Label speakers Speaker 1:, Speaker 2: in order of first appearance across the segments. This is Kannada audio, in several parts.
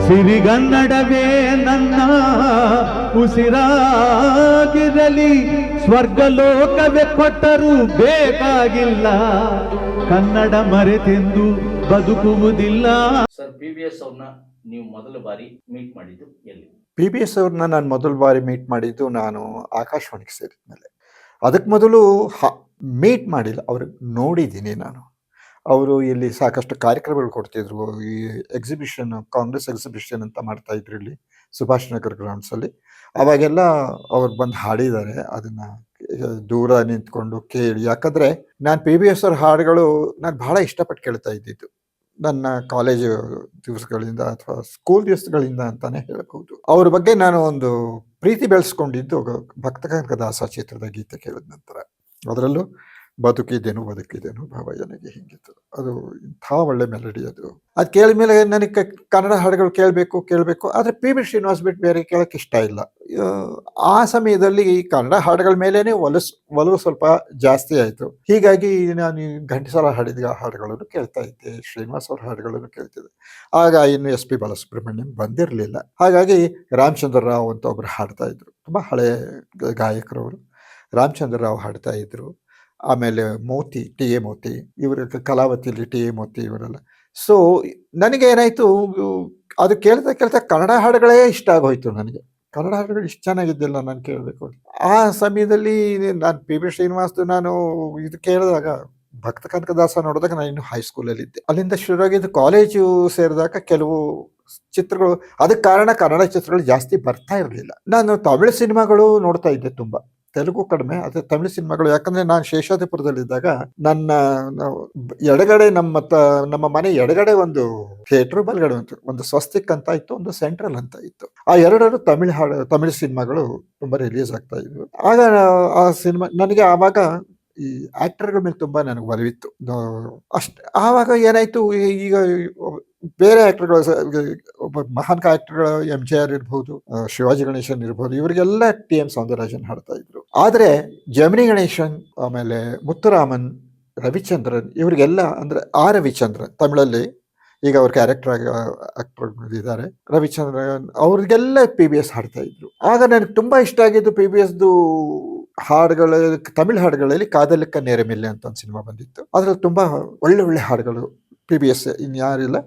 Speaker 1: ಸಿರಿಗನ್ನಡವೇ ನನ್ನ ಉಸಿರಾಗಿರಲಿ, ಸ್ವರ್ಗಲೋಕವೇ ಕೊಟ್ಟರೂ ಬೇಕಾಗಿಲ್ಲ, ಕನ್ನಡ ಮರೆತೆಂದು ಬದುಕುವುದಿಲ್ಲ.
Speaker 2: ಸರ್, PVS ಅವ್ರನ್ನ ನೀವು ಮೊದಲ ಬಾರಿ ಮೀಟ್ ಮಾಡಿದ್ದು ಎಲ್ಲಿ?
Speaker 3: PVS ಅವ್ರನ್ನ ನಾನು ಮೊದಲ ಬಾರಿ ಮೀಟ್ ಮಾಡಿದ್ದು ನಾನು ಆಕಾಶವಾಣಿಗೆ ಸೇರಿದ ಮೇಲೆ. ಅದಕ್ಕೆ ಮೊದಲು ಮೀಟ್ ಮಾಡಿಲ್ಲ, ಅವ್ರಿಗೆ ನೋಡಿದ್ದೀನಿ ನಾನು. ಅವರು ಇಲ್ಲಿ ಸಾಕಷ್ಟು ಕಾರ್ಯಕ್ರಮಗಳು ಕೊಡ್ತಿದ್ರು. ಈ ಎಕ್ಸಿಬಿಷನ್, ಕಾಂಗ್ರೆಸ್ ಎಕ್ಸಿಬಿಷನ್ ಅಂತ ಮಾಡ್ತಾಯಿದ್ರು ಇಲ್ಲಿ ಸುಭಾಷ್ ನಗರ್ ಗ್ರೌಂಡ್ಸಲ್ಲಿ. ಅವಾಗೆಲ್ಲ ಅವ್ರು ಬಂದು ಹಾಡಿದ್ದಾರೆ. ಅದನ್ನು ದೂರ ನಿಂತ್ಕೊಂಡು ಕೇಳಿ, ಯಾಕಂದರೆ ನಾನು PVS ಅವ್ರ ಹಾಡುಗಳು ನಾನು ಭಾಳ ಇಷ್ಟಪಟ್ಟು ಕೇಳ್ತಾ ಇದ್ದಿದ್ದು ನನ್ನ ಕಾಲೇಜು ದಿವಸಗಳಿಂದ ಅಥವಾ ಸ್ಕೂಲ್ ದಿವಸಗಳಿಂದ ಅಂತಲೇ ಹೇಳ್ಬೋದು. ಅವ್ರ ಬಗ್ಗೆ ನಾನು ಒಂದು ಪ್ರೀತಿ ಬೆಳೆಸ್ಕೊಂಡಿದ್ದು ಭಕ್ತ ಕನಕದಾಸ ಚಿತ್ರದ ಗೀತೆ ಕೇಳಿದ ನಂತರ. ಅದರಲ್ಲೂ ಬದುಕಿದ್ದೇನು ಭಾವ ನನಗೆ ಹಿಂಗಿತ್ತು. ಅದು ಇಂಥ ಒಳ್ಳೆ ಮೆಲಡಿ ಅದು. ಅದು ಕೇಳಿದ ಮೇಲೆ ನನಗೆ ಕನ್ನಡ ಹಾಡುಗಳು ಕೇಳಬೇಕು. ಆದರೆ PB ಶ್ರೀನಿವಾಸ್ ಬಿಟ್ಟು ಬೇರೆ ಕೇಳೋಕ್ಕೆ ಇಷ್ಟ ಇಲ್ಲ. ಆ ಸಮಯದಲ್ಲಿ ಈ ಕನ್ನಡ ಹಾಡುಗಳ ಮೇಲೇ ಒಲವು ಸ್ವಲ್ಪ ಜಾಸ್ತಿ ಆಯಿತು. ಹೀಗಾಗಿ ನಾನು ಘಂಟಸಾಲ ಹಾಡಿದ ಹಾಡುಗಳನ್ನು ಕೇಳ್ತಾ ಇದ್ದೆ, ಶ್ರೀನಿವಾಸ್ ಅವ್ರ ಹಾಡುಗಳನ್ನು ಕೇಳ್ತಿದ್ದೆ. ಆಗ ಇನ್ನು SP ಬಾಲಸುಬ್ರಹ್ಮಣ್ಯಂ ಬಂದಿರಲಿಲ್ಲ. ಹಾಗಾಗಿ ರಾಮಚಂದ್ರ ರಾವ್ ಅಂತ ಒಬ್ಬರು ಹಾಡ್ತಾ ಇದ್ರು, ತುಂಬ ಹಳೆಯ ಗಾಯಕರವರು. ರಾಮಚಂದ್ರ ರಾವ್ ಹಾಡ್ತಾ ಇದ್ರು. ಆಮೇಲೆ ಮೋತಿ, TA ಮೋತಿ, ಇವರು ಕಲಾವತಿಲಿ TA ಮೋತಿ ಇವರೆಲ್ಲ. ಸೊ ನನಗೆ ಏನಾಯಿತು, ಅದು ಕೇಳ್ತಾ ಕನ್ನಡ ಹಾಡುಗಳೇ ಇಷ್ಟ ಆಗೋಯ್ತು ನನಗೆ. ಕನ್ನಡ ಹಾಡುಗಳು ಇಷ್ಟು ಚೆನ್ನಾಗಿದ್ದಿಲ್ಲ ನಾನು ಕೇಳಬೇಕು. ಆ ಸಮಯದಲ್ಲಿ ನಾನು PB ಶ್ರೀನಿವಾಸ್ದು ನಾನು ಇದು ಕೇಳಿದಾಗ, ಭಕ್ತ ಕನಕದಾಸ ನೋಡಿದಾಗ ನಾನು ಇನ್ನು ಹೈಸ್ಕೂಲಲ್ಲಿದ್ದೆ. ಅಲ್ಲಿಂದ ಶುರುವಾಗಿದ್ದು ಕಾಲೇಜು ಸೇರಿದಾಗ ಕೆಲವು ಚಿತ್ರಗಳು, ಅದಕ್ಕೆ ಕಾರಣ ಕನ್ನಡ ಚಿತ್ರಗಳು ಜಾಸ್ತಿ ಬರ್ತಾ ಇರಲಿಲ್ಲ. ನಾನು ತಮಿಳು ಸಿನಿಮಾಗಳು ನೋಡ್ತಾ ಇದ್ದೆ ತುಂಬ, ತೆಲುಗು ಕಡಿಮೆ, ಅದೇ ತಮಿಳು ಸಿನಿಮಾಗಳು. ಯಾಕಂದರೆ ನಾನು ಶೇಷಾದ್ರಿಪುರದಲ್ಲಿದ್ದಾಗ ನನ್ನ ಎಡಗಡೆ ನಮ್ಮ ಮನೆ ಎಡಗಡೆ ಒಂದು ಥಿಯೇಟ್ರು, ಬಲಗಡೆ ಒಂದು ಸ್ವಸ್ತಿಕ್ ಅಂತ ಇತ್ತು, ಒಂದು ಸೆಂಟ್ರಲ್ ಅಂತ ಇತ್ತು. ಆ ಎರಡರೂ ತಮಿಳು ಸಿನಿಮಾಗಳು ತುಂಬ ರಿಲೀಸ್ ಆಗ್ತಾ ಇದ್ವು. ಆಗ ಆ ಸಿನಿಮಾ ನನಗೆ ಆವಾಗ ಈ ಆ್ಯಕ್ಟರ್ಗಳ ಮೇಲೆ ತುಂಬ ನನಗೆ ಒಲವಿತ್ತು ಅಷ್ಟೇ. ಆವಾಗ ಏನಾಯಿತು, ಈಗ ಬೇರೆ ಆ್ಯಕ್ಟರ್ಗಳು, ಒಬ್ಬ ಮಹಾನ್ ಆ್ಯಕ್ಟರ್ಗಳು MJR ಇರ್ಬೋದು, ಶಿವಾಜಿ ಗಣೇಶನ್ ಇರ್ಬೋದು, ಇವರಿಗೆಲ್ಲ TM ಸೌಂದರರಾಜನ್ ಹಾಡ್ತಾ ಇದ್ರು. ಆದರೆ ಜಮಿನಿ ಗಣೇಶನ್, ಆಮೇಲೆ ಮುತ್ತುರಾಮನ್, ರವಿಚಂದ್ರನ್, ಇವರಿಗೆಲ್ಲ ಅಂದರೆ ರವಿಚಂದ್ರನ್ ತಮಿಳಲ್ಲಿ ಈಗ ಅವ್ರ ಕ್ಯಾರೆಕ್ಟರ್ ಆಕ್ಟರ್ ಇದ್ದಾರೆ, ರವಿಚಂದ್ರನ್, ಅವ್ರಿಗೆಲ್ಲ PBS ಹಾಡ್ತಾ ಇದ್ರು. ಆಗ ನನಗೆ ತುಂಬ ಇಷ್ಟ ಆಗಿದ್ದು PBSದು ಹಾಡುಗಳು, ತಮಿಳು ಹಾಡುಗಳಲ್ಲಿ ಕಾದಲಿಕ್ಕ ನೇರಮಿಲ್ಲೆ ಅಂತ ಒಂದು ಸಿನಿಮಾ ಬಂದಿತ್ತು. ಅದರಲ್ಲಿ ತುಂಬ ಒಳ್ಳೆ ಹಾಡುಗಳು PBS ಇನ್ಯಾರಿಲ್ಲ.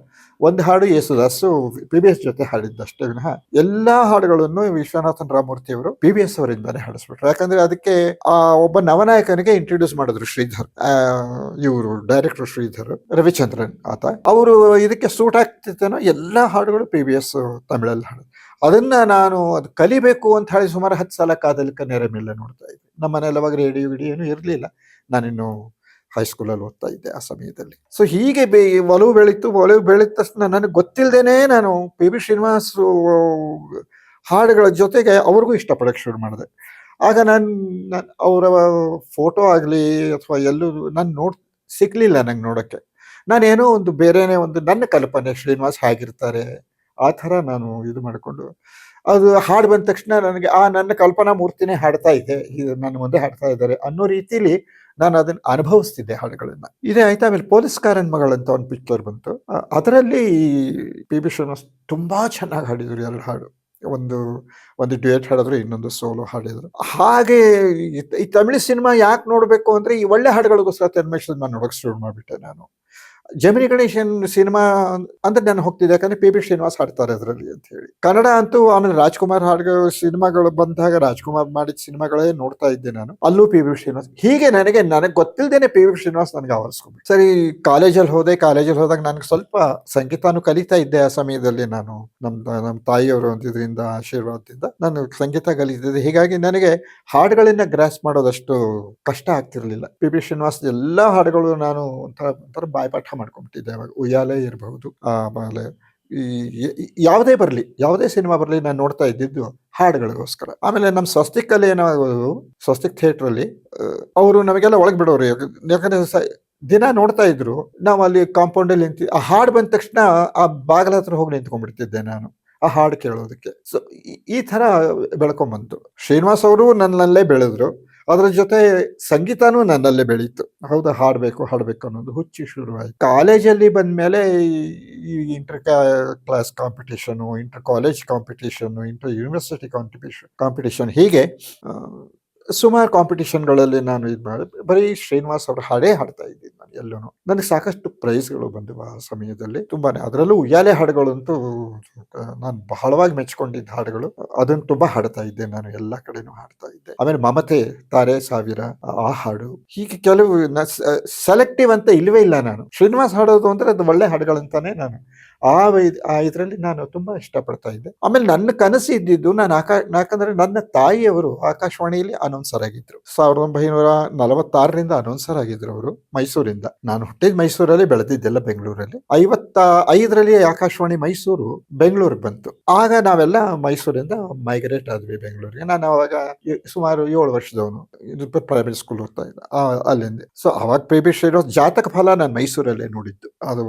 Speaker 3: ಒಂದು ಹಾಡು ಯೇಸುದಾಸು PBS ಜೊತೆ ಹಾಡಿದ್ದಷ್ಟೇ ವಿನಃ ಎಲ್ಲ ಹಾಡುಗಳನ್ನು ವಿಶ್ವನಾಥನ್ ರಾಮಮೂರ್ತಿ ಅವರು PBS ಅವರಿಂದಾನೇ ಹಾಡಿಸ್ಬಿಟ್ರು. ಯಾಕಂದ್ರೆ ಅದಕ್ಕೆ ಒಬ್ಬ ನವನಾಯಕನಿಗೆ ಇಂಟ್ರೊಡ್ಯೂಸ್ ಮಾಡಿದ್ರು ಶ್ರೀಧರ್, ಇವರು ಡೈರೆಕ್ಟರ್ ಶ್ರೀಧರ್, ರವಿಚಂದ್ರನ್ ಆತ. ಅವರು ಇದಕ್ಕೆ ಸೂಟ್ ಆಗ್ತಿತ್ತೇನೋ ಎಲ್ಲ ಹಾಡುಗಳು PBS ತಮಿಳಲ್ಲಿ ಹಾಡು. ಅದನ್ನ ನಾನು ಅದು ಕಲಿಬೇಕು ಅಂತ ಹೇಳಿ ಸುಮಾರು 10 ಸಲ ಕಾದಲಿಕ್ಕ ನೇರಮಿಲ್ಲೆ ನೋಡ್ತಾ ಇದ್ದೆ. ನಮ್ಮ ಮನೇಲಿ ಅವಾಗ ರೇಡಿಯೋ ಏನು ಇರಲಿಲ್ಲ, ನಾನಿನ್ನು ಹೈಸ್ಕೂಲಲ್ಲಿ ಓದ್ತಾ ಇದ್ದೆ ಆ ಸಮಯದಲ್ಲಿ. ಸೊ ಹೀಗೆ ಒಲವು ಬೆಳೀತ ತಕ್ಷಣ ನನಗೆ ಗೊತ್ತಿಲ್ಲದೇನೆ ನಾನು PB ಶ್ರೀನಿವಾಸ್ ಹಾಡುಗಳ ಜೊತೆಗೆ ಅವ್ರಿಗೂ ಇಷ್ಟಪಡೋಕ್ಕೆ ಶುರು ಮಾಡಿದೆ. ಆಗ ನಾನು ಅವರ ಫೋಟೋ ಆಗಲಿ ಅಥವಾ ಎಲ್ಲೂ ನಾನು ಸಿಕ್ಕಲಿಲ್ಲ ನಂಗೆ ನೋಡೋಕ್ಕೆ. ನಾನೇನೋ ಒಂದು ಬೇರೆನೇ ಒಂದು ನನ್ನ ಕಲ್ಪನೆ ಶ್ರೀನಿವಾಸ್ ಹೇಗಿರ್ತಾರೆ ಆ ಥರ ನಾನು ಇದು ಮಾಡಿಕೊಂಡು, ಅದು ಹಾಡು ಬಂದ ತಕ್ಷಣ ನನಗೆ ನನ್ನ ಕಲ್ಪನಾ ಮೂರ್ತಿನೇ ಹಾಡ್ತಾ ಇದೆ, ಇದು ನನ್ನ ಮುಂದೆ ಹಾಡ್ತಾ ಇದ್ದಾರೆ ಅನ್ನೋ ರೀತಿಲಿ ನಾನು ಅದನ್ನು ಅನುಭವಿಸ್ತಿದ್ದೆ ಹಾಡುಗಳನ್ನ. ಇದೇ ಆಯ್ತು. ಆಮೇಲೆ ಪೊಲೀಸ್ಕಾರನ್ ಮಗಳಂತ ಒಂದು ಪಿಕ್ಚರ್ ಬಂತು. ಅದರಲ್ಲಿ PB ಶ್ರೀನಿವಾಸ್ ತುಂಬ ಚೆನ್ನಾಗಿ ಹಾಡಿದ್ರು. 2 ಹಾಡು, ಒಂದು ಡ್ಯೂಯೆಟ್ ಹಾಡಿದ್ರು, ಇನ್ನೊಂದು ಸೋಲೋ ಹಾಡಿದ್ರು. ಹಾಗೆ ಈ ತಮಿಳು ಸಿನಿಮಾ ಯಾಕೆ ನೋಡಬೇಕು ಅಂದರೆ ಈ ಒಳ್ಳೆ ಹಾಡುಗಳಿಗೋಸ್ಕರ ತಮಿಳು ಸಿನಿಮಾ ನೋಡೋಕೆ ಶುರು ಮಾಡಿಬಿಟ್ಟೆ ನಾನು. ಜಮಿನಿ ಗಣೇಶನ್ ಸಿನಿಮಾ ಅಂದ್ರೆ ನಾನು ಹೋಗ್ತಿದ್ದೆ, ಯಾಕಂದ್ರೆ PB ಶ್ರೀನಿವಾಸ್ ಹಾಡ್ತಾರೆ ಅದರಲ್ಲಿ ಅಂತ ಹೇಳಿ. ಕನ್ನಡ ಅಂತೂ ಆಮೇಲೆ ರಾಜ್ಕುಮಾರ್ ಹಾಡುಗಳು ಸಿನಿಮಾಗಳು ಬಂದಾಗ ರಾಜ್ಕುಮಾರ್ ಮಾಡಿದ ಸಿನಿಮಾಗಳೇ ನೋಡ್ತಾ ಇದ್ದೆ ನಾನು. ಅಲ್ಲೂ PB ಶ್ರೀನಿವಾಸ್. ಹೀಗೆ ನನಗೆ ಗೊತ್ತಿಲ್ಲದೇನೆ PB ಶ್ರೀನಿವಾಸ್ ನನಗೆ ಆವರಿಸ್ಕೊಂಡ್ಬಿಟ್ಟು. ಸರಿ, ಕಾಲೇಜಲ್ಲಿ ಹೋದಾಗ ನನಗೆ ಸ್ವಲ್ಪ ಸಂಗೀತನೂ ಕಲಿತಾ ಇದ್ದೆ ಆ ಸಮಯದಲ್ಲಿ. ನಾನು ನಮ್ಮ ತಾಯಿಯವರು ಇದರಿಂದ ಆಶೀರ್ವಾದದಿಂದ ನಾನು ಸಂಗೀತ ಕಲಿತಿದ್ದೆ. ಹೀಗಾಗಿ ನನಗೆ ಹಾಡುಗಳನ್ನ ಗ್ರಾಸ್ ಮಾಡೋದಷ್ಟು ಕಷ್ಟ ಆಗ್ತಿರ್ಲಿಲ್ಲ. PB ಶ್ರೀನಿವಾಸ್ ಎಲ್ಲ ಹಾಡುಗಳು ನಾನು ಒಂಥರ ಬಾಯ್ಪಾಠ ಮಾಡ್ಕೊಂಡ್ಬಿಟ್ಟಿದ್ದೆ. ಅವಾಗ ಉಯ್ಯಾಲೆ ಇರಬಹುದು, ಆಮೇಲೆ ಯಾವುದೇ ಸಿನಿಮಾ ಬರಲಿ ನಾನು ನೋಡ್ತಾ ಇದ್ದಿದ್ದು ಹಾಡುಗಳಿಗೋಸ್ಕರ. ಆಮೇಲೆ ನಮ್ಮ ಸ್ವಸ್ತಿಕಲ್ಲಿ ಏನಾಗೋದು, ಸ್ವಸ್ತಿಕ್ ಥಿಯೇಟ್ರಲ್ಲಿ ಅವರು ನಮಗೆಲ್ಲ ಒಳಗೆ ಬಿಡೋರು. ಯಾಕಂದ್ರೆ ದಿನ ನೋಡ್ತಾ ಇದ್ರು. ನಾವು ಅಲ್ಲಿ ಕಾಂಪೌಂಡಲ್ಲಿ ಆ ಹಾಡು ಬಂದ ತಕ್ಷಣ ಆ ಬಾಗಿಲ ಹತ್ರ ಹೋಗಿ ನಿಂತ್ಕೊಂಡ್ಬಿಡ್ತಿದ್ದೆ ನಾನು ಆ ಹಾಡು ಕೇಳೋದಕ್ಕೆ. ಸೊ ಈ ಥರ ಬೆಳ್ಕೊಂಬಂತು. ಶ್ರೀನಿವಾಸ್ ಅವರು ನನ್ನಲ್ಲೇ ಬೆಳೆದ್ರು. ಅದರ ಜೊತೆ ಸಂಗೀತನೂ ನನ್ನಲ್ಲೇ ಬೆಳೀತು. ಹೌದಾ, ಹಾಡಬೇಕು ಅನ್ನೋದು ಹುಚ್ಚು ಶುರುವಾಯಿತು. ಕಾಲೇಜಲ್ಲಿ ಬಂದಮೇಲೆ ಈ inter class competition, inter college competition, inter university competition ಹೀಗೆ ಸುಮಾರು ಕಾಂಪಿಟೇಷನ್ಗಳಲ್ಲಿ ನಾನು ಇದು ಮಾಡಿ ಬರೀ ಶ್ರೀನಿವಾಸ್ ಅವ್ರ ಹಾಡೇ ಹಾಡ್ತಾ ಇದ್ದೀನಿ ನಾನು ಎಲ್ಲೂ. ನನಗೆ ಸಾಕಷ್ಟು ಪ್ರೈಸ್ಗಳು ಬಂದವು ಆ ಸಮಯದಲ್ಲಿ, ತುಂಬಾನೇ. ಅದರಲ್ಲೂ ಉಯ್ಯಾಲೆ ಹಾಡುಗಳಂತೂ ನಾನು ಬಹಳವಾಗಿ ಮೆಚ್ಕೊಂಡಿದ್ದ ಹಾಡುಗಳು. ಅದನ್ನು ತುಂಬಾ ಹಾಡ್ತಾ ಇದ್ದೆ ನಾನು, ಎಲ್ಲ ಕಡೆನೂ ಹಾಡ್ತಾ ಇದ್ದೆ. ಆಮೇಲೆ ಮಮತೆ, ತಾರೆ ಸಾವಿರ, ಆ ಹಾಡು, ಹೀಗೆ ಕೆಲವು ಸೆಲೆಕ್ಟಿವ್ ಅಂತ ಇಲ್ಲವೇ ಇಲ್ಲ. ನಾನು ಶ್ರೀನಿವಾಸ್ ಹಾಡೋದು ಅಂದ್ರೆ ಅದು ಒಳ್ಳೆ ಹಾಡುಗಳಂತಾನೆ ನಾನು ಆ ಇದರಲ್ಲಿ ನಾನು ತುಂಬಾ ಇಷ್ಟಪಡ್ತಾ ಇದ್ದೆ. ಆಮೇಲೆ ನನ್ನ ಕನಸು ಇದ್ದಿದ್ದು, ನಾನು ಯಾಕಂದ್ರೆ ನನ್ನ ತಾಯಿಯವರು ಆಕಾಶವಾಣಿಯಲ್ಲಿ ಅನೌನ್ಸರ್ ಆಗಿದ್ರು. 1946ರಿಂದ ಅನೌನ್ಸರ್ ಆಗಿದ್ರು ಅವರು, ಮೈಸೂರಿಂದ. ನಾನು ಹುಟ್ಟಿದ ಮೈಸೂರಲ್ಲಿ, ಬೆಳೆದಿದ್ದೆಲ್ಲ ಬೆಂಗಳೂರಲ್ಲಿ. 55ರಲ್ಲಿ ಆಕಾಶವಾಣಿ ಮೈಸೂರು ಬೆಂಗಳೂರಿಗೆ ಬಂತು. ಆಗ ನಾವೆಲ್ಲ ಮೈಸೂರಿಂದ ಮೈಗ್ರೇಟ್ ಆದ್ವಿ ಬೆಂಗಳೂರಿಗೆ. ನಾನು ಅವಾಗ ಸುಮಾರು 7 ವರ್ಷದವನು, ಪ್ರೈವೇಟ್ ಸ್ಕೂಲ್ ಓದ್ತಾ ಇದ್ದ ಅಲ್ಲಿಂದ. ಸೊ ಅವಾಗ ಪಿ ಶ್ರೀನಿವಾಸ್ ಜಾತಕ ಫಲ ನಾನು ಮೈಸೂರಲ್ಲೇ ನೋಡಿದ್ದು. ಅದು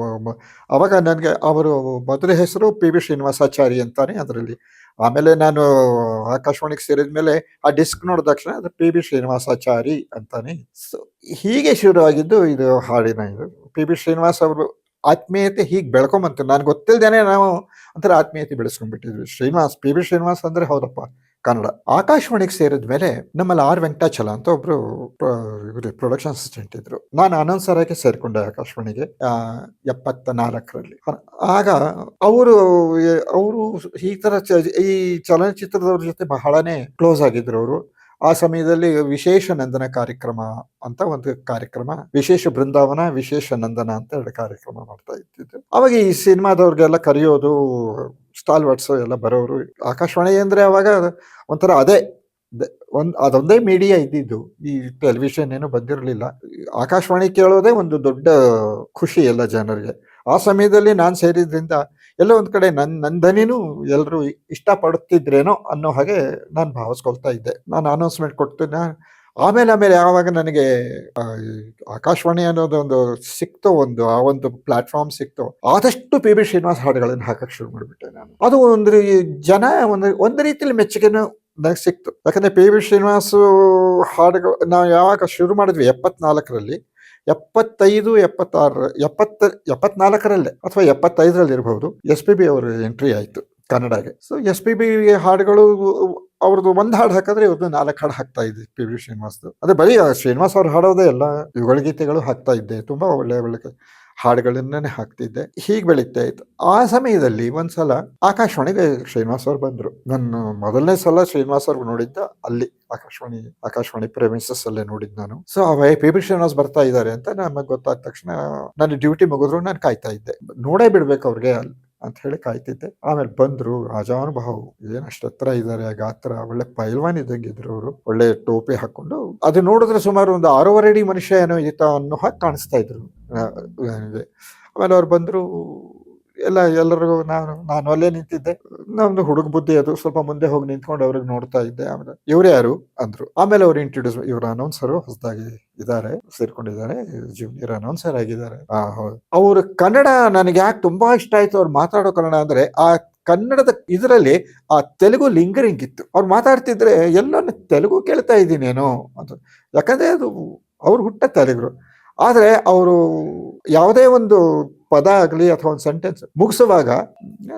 Speaker 3: ಅವಾಗ ನನಗೆ ಅವರು ಮೊದಲ ಹೆಸರು ಪಿ ಶ್ರೀನಿವಾಸಾಚಾರಿ ಅಂತಾನೆ ಅದರಲ್ಲಿ. ಆಮೇಲೆ ನಾನು ಆಕಾಶವಾಣಿಗೆ ಸೇರಿದ ಮೇಲೆ ಆ ಡಿಸ್ಕ್ ನೋಡಿದ ತಕ್ಷಣ ಅದು ಪಿ ಶ್ರೀನಿವಾಸಾಚಾರಿ ಅಂತಾನೆ. ಸೊ ಹೀಗೆ ಶುರುವಾಗಿದ್ದು ಇದು ಹಾಡಿನ ಇದು. ಪಿ ಶ್ರೀನಿವಾಸ್ ಅವರು ಆತ್ಮೀಯತೆ ಹೀಗೆ ಬೆಳ್ಕೊಂಬಂತು. ನಾನು ಗೊತ್ತಿಲ್ದೇನೆ ನಾವು ಒಂಥರ ಆತ್ಮೀಯತೆ ಬೆಳೆಸ್ಕೊಂಡ್ಬಿಟ್ಟಿದ್ವಿ. ಪಿ ಶ್ರೀನಿವಾಸ್ ಅಂದ್ರೆ ಹೌದಪ್ಪ ಕನ್ನಡ. ಆಕಾಶವಾಣಿಗೆ ಸೇರಿದ ಮೇಲೆ ನಮ್ಮಲ್ಲಿ ಆರ್ ವೆಂಕಟಾಚಲ ಅಂತ ಒಬ್ರು ಪ್ರೊಡಕ್ಷನ್ ಅಸಿಸ್ಟೆಂಟ್ ಇದ್ರು. ನಾನು ಅನೌನ್ಸರ್ ಆಗಿ ಸೇರ್ಕೊಂಡೆ ಆಕಾಶವಾಣಿಗೆ 74ರಲ್ಲಿ. ಆಗ ಅವರು ಈ ತರ ಈ ಚಲನಚಿತ್ರದವ್ರ ಜೊತೆ ಬಹಳನೇ ಕ್ಲೋಸ್ ಆಗಿದ್ರು ಅವರು. ಆ ಸಮಯದಲ್ಲಿ ವಿಶೇಷ ನಂದನ ಕಾರ್ಯಕ್ರಮ ಅಂತ ಒಂದು ಕಾರ್ಯಕ್ರಮ, ವಿಶೇಷ ಬೃಂದಾವನ, ವಿಶೇಷ ನಂದನ ಅಂತ 2 ಕಾರ್ಯಕ್ರಮ ಮಾಡ್ತಾ ಇದ್ದಿದ್ದು. ಅವಾಗ ಈ ಸಿನಿಮಾದವ್ರಿಗೆಲ್ಲ ಕರೆಯೋದು, ಸ್ಟಾಲ್ವರ್ಡ್ಸ್ ಎಲ್ಲ ಬರೋರು. ಆಕಾಶವಾಣಿ ಅಂದ್ರೆ ಅವಾಗ ಒಂಥರ ಅದೊಂದೇ ಮೀಡಿಯಾ ಇದ್ದಿದ್ದು, ಈ ಟೆಲಿವಿಷನ್ ಏನು ಬಂದಿರಲಿಲ್ಲ. ಆಕಾಶವಾಣಿ ಕೇಳೋದೇ ಒಂದು ದೊಡ್ಡ ಖುಷಿ ಎಲ್ಲ ಜನರಿಗೆ. ಆ ಸಮಯದಲ್ಲಿ ನಾನು ಸೇರಿದ್ರಿಂದ ಎಲ್ಲೋ ಒಂದ್ ಕಡೆ ನನ್ನ ದನಿನೂ ಎಲ್ಲರೂ ಇಷ್ಟಪಡುತ್ತಿದ್ರೇನೋ ಅನ್ನೋ ಹಾಗೆ ನಾನು ಭಾವಿಸ್ಕೊಳ್ತಾ ಇದ್ದೆ. ನಾನು ಅನೌನ್ಸ್ಮೆಂಟ್ ಕೊಡ್ತೀನಿ. ಆಮೇಲೆ ಯಾವಾಗ ನನಗೆ ಆಕಾಶವಾಣಿ ಅನ್ನೋದು ಒಂದು ಸಿಕ್ತೋ, ಆ ಒಂದು ಪ್ಲಾಟ್ಫಾರ್ಮ್ ಸಿಕ್ತೋ, ಆದಷ್ಟು ಪಿ ಶ್ರೀನಿವಾಸ್ ಹಾಡುಗಳನ್ನು ಹಾಕಕ್ಕೆ ಶುರು ಮಾಡಿಬಿಟ್ಟೆ ನಾನು. ಅದು ಒಂದು ರೀತಿಯಲ್ಲಿ ಮೆಚ್ಚುಗೆನೂ ನನಗೆ ಸಿಕ್ತು. ಯಾಕಂದ್ರೆ ಪಿ ಶ್ರೀನಿವಾಸ್ ಹಾಡುಗಳು ನಾವು ಯಾವಾಗ ಶುರು ಮಾಡಿದ್ವಿ 74ರಲ್ಲಿ, 75, 76, 74ರಲ್ಲೇ ಅಥವಾ 75ರಲ್ಲಿ ಇರಬಹುದು, SPB ಅವರು ಎಂಟ್ರಿ ಆಯ್ತು ಕನ್ನಡಗೆ. ಸೊ SPB ಹಾಡುಗಳು ಅವ್ರದ್ದು ಒಂದು ಹಾಡು ಹಾಕಿದ್ರೆ ಇವ್ರದ್ದು 4 ಹಾಡು ಹಾಕ್ತಾ ಇದ್ದೆ ಪಿ ಶ್ರೀನಿವಾಸ್ದು. ಅದೇ ಬರೀ ಶ್ರೀನಿವಾಸ್ ಅವ್ರು ಹಾಡೋದೇ ಎಲ್ಲ, ಯುಗಳ ಗೀತೆಗಳು ಹಾಕ್ತಾ ಇದ್ದೆ. ತುಂಬಾ ಒಳ್ಳೆ ಹಾಡುಗಳನ್ನೇ ಹಾಕ್ತಿದ್ದೆ. ಹೀಗೆ ಬೆಳೀತಾ ಇತ್ತು. ಆ ಸಮಯದಲ್ಲಿ ಒಂದ್ಸಲ ಆಕಾಶವಾಣಿಗೆ ಶ್ರೀನಿವಾಸ್ ಅವ್ರು ಬಂದ್ರು. ನಾನು ಮೊದಲನೇ ಸಲ ಶ್ರೀನಿವಾಸ್ ಅವ್ರು ನೋಡಿದ್ದ ಅಲ್ಲಿ ಆಕಾಶವಾಣಿ ಪ್ರೆಮಿಸಸ್ ಅಲ್ಲೇ ನೋಡಿದ್ ನಾನು. ಸೊ ಪಿ ಶ್ರೀನಿವಾಸ್ ಬರ್ತಾ ಇದ್ದಾರೆ ಅಂತ ನಮಗೆ ಗೊತ್ತಾದ ತಕ್ಷಣ ನನ್ನ ಡ್ಯೂಟಿ ಮುಗಿದ್ರು ನಾನು ಕಾಯ್ತಾ ಇದ್ದೆ. ನೋಡೇ ಬಿಡ್ಬೇಕು ಅವ್ರಿಗೆ ಅಂತ ಹೇಳಿ ಕಾಯ್ತಿದ್ದೆ. ಆಮೇಲೆ ಬಂದ್ರು, ಅಜಾನುಭಾವು, ಏನ್ ಅಷ್ಟು ಹತ್ರ ಇದ್ದಾರೆ, ಗಾತ್ರ ಒಳ್ಳೆ ಪೈಲ್ವಾನ್ ಇದ್ದಂಗಿದ್ರು ಅವರು, ಒಳ್ಳೆ ಟೋಪಿ ಹಾಕೊಂಡು. ಅದು ನೋಡಿದ್ರೆ ಸುಮಾರು ಒಂದು 6.5 ಅಡಿ ಮನುಷ್ಯ ಏನೋ ಈತ ಅನ್ನೋ ಹಾಗೆ ಕಾಣಿಸ್ತಾ ಇದ್ರು ನನಗೆ. ಆಮೇಲೆ ಅವ್ರು ಬಂದ್ರು, ಎಲ್ಲರಿಗೂ ನಾನು ಅಲ್ಲೇ ನಿಂತಿದ್ದೆ. ನಮ್ದು ಹುಡುಗ ಬುದ್ಧಿ ಅದು, ಸ್ವಲ್ಪ ಮುಂದೆ ಹೋಗಿ ನಿಂತ್ಕೊಂಡು ಅವ್ರಿಗೆ ನೋಡ್ತಾ ಇದ್ದೆ. ಆಮೇಲೆ ಇವ್ರು ಯಾರು ಅಂದ್ರು. ಆಮೇಲೆ ಅವ್ರು ಇಂಟ್ರೊಡ್ಯೂಸ್, ಇವ್ರ ಅನೌನ್ಸರು ಹೊಸದಾಗಿ ಇದ್ದಾರೆ, ಸೇರ್ಕೊಂಡಿದ್ದಾರೆ, ಜೂನಿಯರ್ ಅನೌನ್ಸರ್ ಆಗಿದ್ದಾರೆ. ಹೌದು. ಅವ್ರ ಕನ್ನಡ ನನಗೆ ಯಾಕೆ ತುಂಬಾ ಇಷ್ಟ ಆಯ್ತು, ಅವ್ರು ಮಾತಾಡೋ ಕನ್ನಡ ಅಂದ್ರೆ ಆ ಕನ್ನಡದ ಇದರಲ್ಲಿ ಆ ತೆಲುಗು ಲಿಂಗರಿಂಗ್ ಇತ್ತು. ಅವ್ರು ಮಾತಾಡ್ತಿದ್ರೆ ಎಲ್ಲ ತೆಲುಗು ಕೇಳ್ತಾ ಇದ್ದೀನೇನೋ ಅಂತ. ಯಾಕಂದ್ರೆ ಅದು ಅವ್ರು ಹುಟ್ಟ ತೆಲುಗರು. ಆದ್ರೆ ಅವರು ಯಾವುದೇ ಒಂದು ಪದ ಆಗಲಿ ಅಥವಾ ಒಂದು ಸೆಂಟೆನ್ಸ್ ಮುಗಿಸುವಾಗ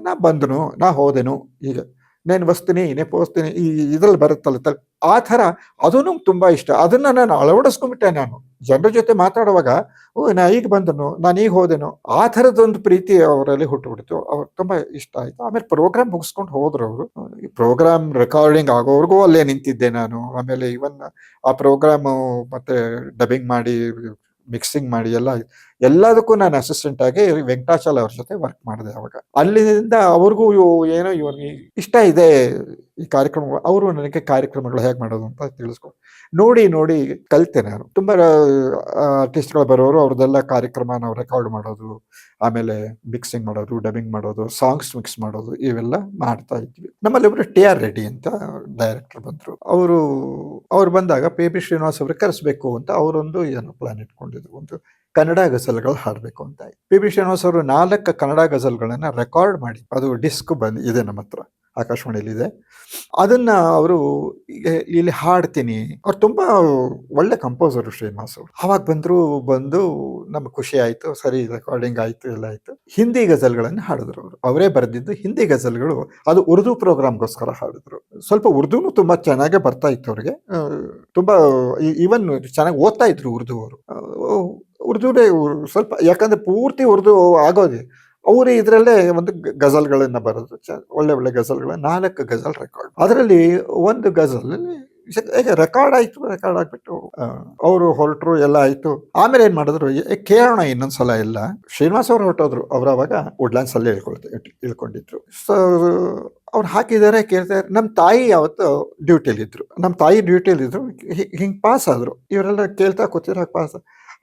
Speaker 3: ನಾ ಬಂದನು, ನಾ ಹೋದೆನು, ಈಗ నేను ವಸ್ತೀನಿ, ನೆಪೋಸ್ತೀನಿ, ಈ ಇದ್ರಲ್ಲಿ ಬರುತ್ತಲ್ಲ ಆ ಥರ, ಅದೂ ತುಂಬಾ ಇಷ್ಟ. ಅದನ್ನ ನಾನು ಅಳವಡಿಸ್ಕೊಂಡ್ಬಿಟ್ಟೆ. ನಾನು ಜನರ ಜೊತೆ ಮಾತಾಡುವಾಗ ನಾ ಈಗ ಬಂದನು, ನಾನು ಈಗ ಹೋದೆನು, ಆ ಥರದೊಂದು ಪ್ರೀತಿ ಅವರಲ್ಲಿ ಹುಟ್ಟುಬಿಡ್ತು. ಅವ್ರು ತುಂಬಾ ಇಷ್ಟ ಆಯ್ತು. ಆಮೇಲೆ ಪ್ರೋಗ್ರಾಮ್ ಮುಗಿಸ್ಕೊಂಡು ಹೋದ್ರು ಅವರು. ಈ ಪ್ರೋಗ್ರಾಮ್ ರೆಕಾರ್ಡಿಂಗ್ ಆಗೋವರೆಗೂ ಅಲ್ಲೇ ನಿಂತಿದ್ದೆ ನಾನು. ಆಮೇಲೆ ಇವನ್ ಆ ಪ್ರೋಗ್ರಾಮು ಮತ್ತೆ ಡಬ್ಬಿಂಗ್ ಮಾಡಿ, ಮಿಕ್ಸಿಂಗ್ ಮಾಡಿ ಎಲ್ಲದಕ್ಕೂ ನಾನು ಅಸಿಸ್ಟೆಂಟ್ ಆಗಿ ವೆಂಕಟಾಚಲ ಅವ್ರ ಜೊತೆ ವರ್ಕ್ ಮಾಡಿದೆ. ಅವಾಗ ಅಲ್ಲಿಂದ ಅವ್ರಿಗೂ ಏನೋ ಇವನಿಗೆ ಇಷ್ಟ ಇದೆ ಈ ಕಾರ್ಯಕ್ರಮ. ಅವರು ನನಗೆ ಕಾರ್ಯಕ್ರಮಗಳು ಹೇಗೆ ಮಾಡೋದು ಅಂತ ತಿಳಿಸ್ಕೊಂಡು ನೋಡಿ ಕಲಿತೆ ನಾನು. ತುಂಬಾ ಆರ್ಟಿಸ್ಟ್ಗಳು ಬರೋರು, ಅವ್ರದ್ದೆಲ್ಲ ಕಾರ್ಯಕ್ರಮ ನಾವು ರೆಕಾರ್ಡ್ ಮಾಡೋದು, ಆಮೇಲೆ ಮಿಕ್ಸಿಂಗ್ ಮಾಡೋದು, ಡಬ್ಬಿಂಗ್ ಮಾಡೋದು, ಸಾಂಗ್ಸ್ ಮಿಕ್ಸ್ ಮಾಡೋದು, ಇವೆಲ್ಲ ಮಾಡ್ತಾ ಇದ್ವಿ. ನಮ್ಮಲ್ಲಿ ಒಬ್ರು TR ರೆಡ್ಡಿ ಅಂತ ಡೈರೆಕ್ಟರ್ ಬಂದ್ರು. ಅವ್ರು ಬಂದಾಗ ಪಿ ಶ್ರೀನಿವಾಸ್ ಅವ್ರಿಗೆ ಕರೆಸ್ಬೇಕು ಅಂತ ಅವರೊಂದು ಏನೋ ಪ್ಲಾನ್ ಇಟ್ಕೊಂಡಿದ್ರು. ಒಂದು ಕನ್ನಡ ಗಜಲ್ಗಳು ಹಾಡಬೇಕು ಅಂತ. ಪಿ ಶ್ರೀನಿವಾಸ್ ಅವರು 4 ಕನ್ನಡ ಗಜಲ್ಗಳನ್ನ ರೆಕಾರ್ಡ್ ಮಾಡಿ, ಅದು ಡಿಸ್ಕ್ ಇದೆ ನಮ್ಮ ಹತ್ರ. ಆಕಾಶವಾಣಿಯಲ್ಲಿದೆ. ಅದನ್ನು ಅವರು ಇಲ್ಲಿ ಹಾಡ್ತೀನಿ. ಅವ್ರು ತುಂಬ ಒಳ್ಳೆ ಕಂಪೋಸರು ಶ್ರೀನಿವಾಸ್ ಅವರು. ಆವಾಗ ಬಂದು ನಮ್ಗೆ ಖುಷಿ ಆಯಿತು. ಸರಿ, ರೆಕಾರ್ಡಿಂಗ್ ಆಯಿತು, ಎಲ್ಲ ಆಯಿತು. ಹಿಂದಿ ಗಜಲ್ಗಳನ್ನು ಹಾಡಿದ್ರು ಅವರು. ಅವರೇ ಬರೆದಿದ್ದು ಹಿಂದಿ ಗಜಲ್ಗಳು. ಅದು ಉರ್ದು ಪ್ರೋಗ್ರಾಮ್ಗೋಸ್ಕರ ಹಾಡಿದ್ರು. ಸ್ವಲ್ಪ ಉರ್ದುನೂ ತುಂಬ ಚೆನ್ನಾಗೇ ಬರ್ತಾ ಇತ್ತು ಅವ್ರಿಗೆ. ತುಂಬ ಈವನ್ ಚೆನ್ನಾಗಿ ಓದ್ತಾ ಇದ್ರು ಉರ್ದು ಅವರು. ಉರ್ದುನೇ ಸ್ವಲ್ಪ, ಯಾಕಂದರೆ ಪೂರ್ತಿ ಉರ್ದು ಆಗೋದೆ ಅವರು ಇದರಲ್ಲೇ ಒಂದು ಗಜಲ್ಗಳನ್ನು ಬರೋದು. ಒಳ್ಳೆ ಗಜಲ್ಗಳ 4 ಗಜಲ್ ರೆಕಾರ್ಡ್. ಅದರಲ್ಲಿ ಒಂದು ಗಜಲಲ್ಲಿ ರೆಕಾರ್ಡ್ ಆಗಿಬಿಟ್ಟು ಅವರು ಹೊರಟರು, ಎಲ್ಲ ಆಯಿತು. ಆಮೇಲೆ ಏನು ಮಾಡಿದ್ರು, ಕೇಳೋಣ ಇನ್ನೊಂದ್ಸಲ ಎಲ್ಲ. ಶ್ರೀನಿವಾಸ್ ಅವರು ಹೊರಟೋದ್ರು. ಅವರು ಅವಾಗ ವುಡ್ಲ್ಯಾಂಡ್ಸ್ ಅಲ್ಲೇ ಇಳ್ಕೊಂಡಿದ್ರು. ಸೊ ಅವ್ರು ಹಾಕಿದ್ದಾರೆ, ಕೇಳ್ತಾರೆ. ನಮ್ಮ ತಾಯಿ ಯಾವತ್ತು ಡ್ಯೂಟಿಯಲ್ಲಿದ್ದರು. ನಮ್ಮ ತಾಯಿ ಡ್ಯೂಟಿಯಲ್ಲಿದ್ದರು. ಹಿಂಗೆ ಪಾಸ್ ಆದರು. ಇವರೆಲ್ಲ ಕೇಳ್ತಾ ಕೂತಿರೋ ಪಾಸ್.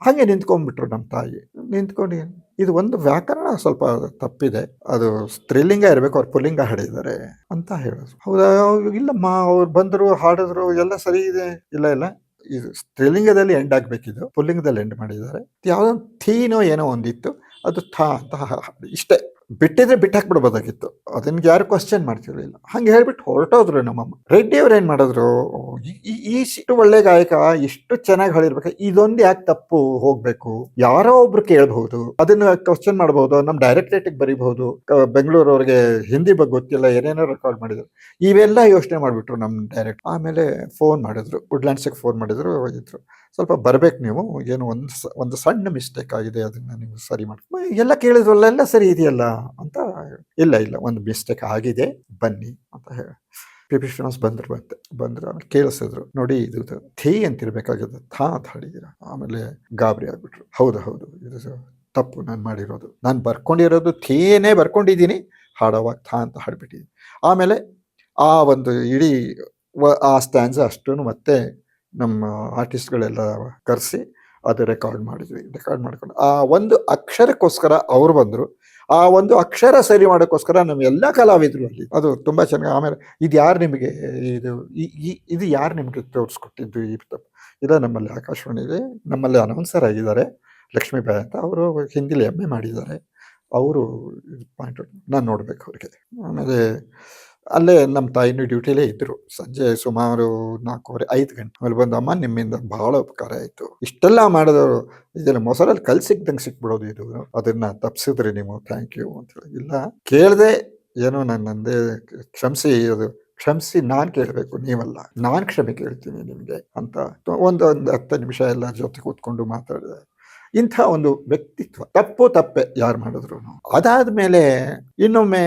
Speaker 3: ಹಾಗೆ ನಿಂತ್ಕೊಂಡ್ಬಿಟ್ರು ನಮ್ಮ ತಾಯಿ. ನಿಂತ್ಕೊಂಡು ಇದು ಒಂದು ವ್ಯಾಕರಣ ಸ್ವಲ್ಪ ತಪ್ಪಿದೆ, ಅದು ಸ್ತ್ರೀಲಿಂಗ ಇರಬೇಕು, ಅವ್ರು ಪುಲ್ಲಿಂಗ ಹಾಡಿದ್ದಾರೆ ಅಂತ ಹೇಳಿದ್ರು. ಹೌದಾ, ಇಲ್ಲಮ್ಮ, ಅವ್ರು ಬಂದರು, ಹಾಡಿದ್ರು, ಎಲ್ಲ ಸರಿ ಇದೆ. ಇಲ್ಲ ಇದು ಸ್ತ್ರೀಲಿಂಗದಲ್ಲಿ ಎಂಡ್ ಆಗಬೇಕಿದ್ದು, ಪುಲ್ಲಿಂಗದಲ್ಲಿ ಎಂಡ್ ಮಾಡಿದ್ದಾರೆ. ಯಾವುದೋ ಥೀನೋ ಏನೋ ಒಂದಿತ್ತು, ಅದು ಥಾ ಅಂತ ಇಷ್ಟೇ. ಬಿಟ್ಟಿದ್ರೆ ಬಿಟ್ಟಾಕ್ಬಿಡ್ಬೋದಾಗಿತ್ತು. ಅದನ್ನ ಯಾರು ಕ್ವಶನ್ ಮಾಡ್ತಿರ್ಲಿಲ್ಲ. ಹಂಗೆ ಹೇಳ್ಬಿಟ್ಟು ಹೊರಟೋದ್ರು ನಮ್ಮಮ್ಮ. ರೆಡ್ಡಿ ಅವ್ರು ಏನು ಮಾಡಿದ್ರು, ಇಷ್ಟು ಒಳ್ಳೆ ಗಾಯಕ, ಇಷ್ಟು ಚೆನ್ನಾಗಿ ಹಾಡಿರ್ಬೇಕು, ಇದೊಂದು ಯಾಕೆ ತಪ್ಪು ಹೋಗ್ಬೇಕು, ಯಾರೋ ಒಬ್ರು ಕೇಳಬಹುದು, ಅದನ್ನ ಕ್ವಶನ್ ಮಾಡಬಹುದು, ನಮ್ಮ ಡೈರೆಕ್ಟರೇಟಿಗೆ ಬರೀಬಹುದು. ಬೆಂಗಳೂರವ್ರಿಗೆ ಹಿಂದಿ ಬಗ್ಗೆ ಗೊತ್ತಿಲ್ಲ, ಏನೇನೋ ರೆಕಾರ್ಡ್ ಮಾಡಿದ್ರು. ಇವೆಲ್ಲ ಯೋಚನೆ ಮಾಡಿಬಿಟ್ರು ನಮ್ಮ ಡೈರೆಕ್ಟ್. ಆಮೇಲೆ ಫೋನ್ ಮಾಡಿದ್ರು, ವುಡ್ಲ್ಯಾಂಡ್ಸಿಗೆ ಫೋನ್ ಮಾಡಿದ್ರು. ಇದ್ರು, ಸ್ವಲ್ಪ ಬರ್ಬೇಕು ನೀವು, ಏನು ಒಂದು ಸಣ್ಣ ಮಿಸ್ಟೇಕ್ ಆಗಿದೆ, ಅದನ್ನ ನೀವು ಸರಿ ಮಾಡಿ. ಎಲ್ಲ ಕೇಳಿದ್ರಲ್ಲ, ಎಲ್ಲ ಸರಿ ಇದೆಯಲ್ಲ ಅಂತ. ಇಲ್ಲ ಒಂದು ಮಿಸ್ಟೇಕ್ ಆಗಿದೆ, ಬನ್ನಿ ಅಂತ ಹೇಳಿ ಪಿ ಶ್ರೀನಿವಾಸ್ ಬಂದ್ರು. ಆಮೇಲೆ ಕೇಳಿಸಿದ್ರು, ನೋಡಿ ಇದು ಥೇ ಅಂತಿರ್ಬೇಕಾಗಿದೆ, ಥಾ ಅಂತ ಹಾಡಿದ್ದೀರ. ಆಮೇಲೆ ಗಾಬರಿ ಆಗ್ಬಿಟ್ರು. ಹೌದು, ಇದು ತಪ್ಪು ನಾನು ಮಾಡಿರೋದು. ನಾನು ಬರ್ಕೊಂಡಿರೋದು ಥೇನೇ ಬರ್ಕೊಂಡಿದ್ದೀನಿ, ಹಾಡೋವಾಗ ಥಾ ಅಂತ ಹಾಡ್ಬಿಟ್ಟಿದ್ದೀನಿ. ಆಮೇಲೆ ಆ ಒಂದು ಇಡೀ ಆ ಸ್ಟ್ಯಾನ್ಸ್ ಅಷ್ಟೂ ಮತ್ತೆ ನಮ್ಮ ಆರ್ಟಿಸ್ಟ್ಗಳೆಲ್ಲ ಕರೆಸಿ ಅದು ರೆಕಾರ್ಡ್ ಮಾಡ್ಕೊಂಡು ಆ ಒಂದು ಅಕ್ಷರಕ್ಕೋಸ್ಕರ ಅವ್ರು ಬಂದರು. ಆ ಒಂದು ಅಕ್ಷರ ಸರಿ ಮಾಡೋಕ್ಕೋಸ್ಕರ ನಮ್ಮ ಎಲ್ಲ ಕಲಾವಿದರು ಅಲ್ಲಿ. ಅದು ತುಂಬ ಚೆನ್ನಾಗಿ. ಆಮೇಲೆ ಇದು ಯಾರು ನಿಮಗೆ ಇದು ಯಾರು ನಿಮಗೆ ತೋರಿಸ್ಕೊಟ್ಟಿದ್ದು ಈ ತಪ್ಪು? ಇಲ್ಲ, ನಮ್ಮಲ್ಲಿ ಆಕಾಶವಾಣಿ ಇದೆ, ನಮ್ಮಲ್ಲಿ ಅನೌನ್ಸರ್ ಆಗಿದ್ದಾರೆ ಲಕ್ಷ್ಮೀಬಾಯಿ ಅಂತ, ಅವರು ಹಿಂದಿಲಿ MA ಮಾಡಿದ್ದಾರೆ. ಅವರು ಪಾಯಿಂಟ್ ನಾನು ನೋಡ್ಬೇಕು ಅವ್ರಿಗೆ. ಆಮೇಲೆ ಅಲ್ಲೇ ನಮ್ಮ ತಾಯಿನೂ ಡ್ಯೂಟಿಲೇ ಇದ್ದರು. ಸಂಜೆ ಸುಮಾರು 4:30-5 ಗಂಟೆ ಆಮೇಲೆ ಬಂದು, ಅಮ್ಮ ನಿಮ್ಮಿಂದ ಭಾಳ ಉಪಕಾರ ಆಯಿತು, ಇಷ್ಟೆಲ್ಲ ಮಾಡಿದವರು, ಇದೆಲ್ಲ ಮೊಸರಲ್ಲಿ ಕಲ್ ಸಿಕ್ದಂಗೆ ಸಿಕ್ಬಿಡೋದು, ಇದು ಅದನ್ನ ತಪ್ಪಿಸಿದ್ರಿ ನೀವು, ಥ್ಯಾಂಕ್ ಯು ಅಂತೇಳಿ. ಇಲ್ಲ, ಕೇಳದೆ ಏನೋ ನನ್ನಂದೇ ಕ್ಷಮಿಸಿ, ಕ್ಷಮಿಸಿ ನಾನು ಕೇಳಬೇಕು, ನೀವಲ್ಲ, ನಾನು ಕ್ಷಮೆ ಕೇಳ್ತೀನಿ ನಿಮಗೆ ಅಂತ ಒಂದು 10 ನಿಮಿಷ ಎಲ್ಲ ಜೊತೆ ಕೂತ್ಕೊಂಡು ಮಾತಾಡಿದೆ. ಇಂಥ ಒಂದು ವ್ಯಕ್ತಿತ್ವ. ತಪ್ಪೆ ಯಾರು ಮಾಡಿದ್ರು. ಅದಾದಮೇಲೆ ಇನ್ನೊಮ್ಮೆ